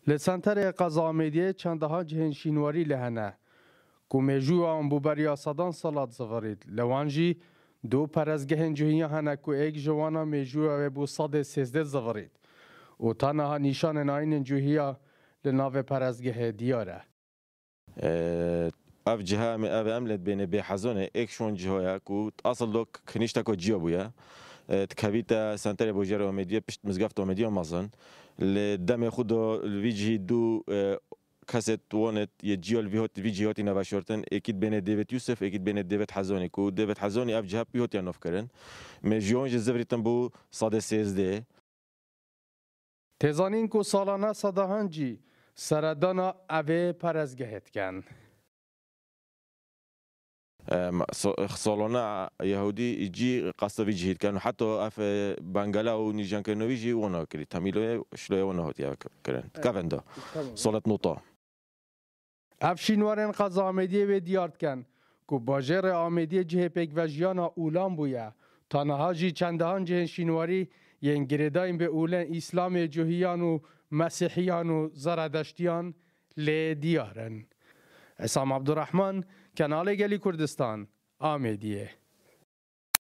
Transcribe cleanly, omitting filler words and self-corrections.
لسنتر قضا آمیدیه چندها جهنشینواری لهنه که مجوع آن بوبریا صدان سالات زفرید لوانجی دو پرزگهن جوهیه هنه که ایک جوانا مجوع و بو صد سیزده زفرید و تنها نیشان ناین جوهیه لناو پرزگه دیاره. اف جهه اف عملت بین بحزانه ایک شون جهه که اصل لوک کنیشتا که جیا بویا تکویت سنتر بوجر آمیدیه پشت مزگفت آمیدیه مازن لدم خود ویجی دو کست وانت یه جیال ویجیاتی نوشتن اکید بین دیوید یوسف اکید بین دیوید حزانی کو دیوید حزانی اف جهه بیوتی ناف کردن مجیون جزوریتن بو صد سیزده تزانین که سالانه صداهنجی سردانا اوه پرزگهت کن. سالانه یهودی جی قصد ویجهید کن حتی اف بنگلا و نیجان کنوی جی وانا کردی تمیلوی شلوی وانا هاتی کردن کفندا سالت نوتا افشینوارن قضا آمیدیه و دیارد کن که باجر آمیدیه جه پیک و جیانا اولان بویا تنها جی چندهان جهنشینواری ین گرداین به اولن اسلام جوهیان و مسیحیان و زرادشتیان لی دیارن. اسام عبدالرحمن، کانال گلی کردستان، آمیدیه.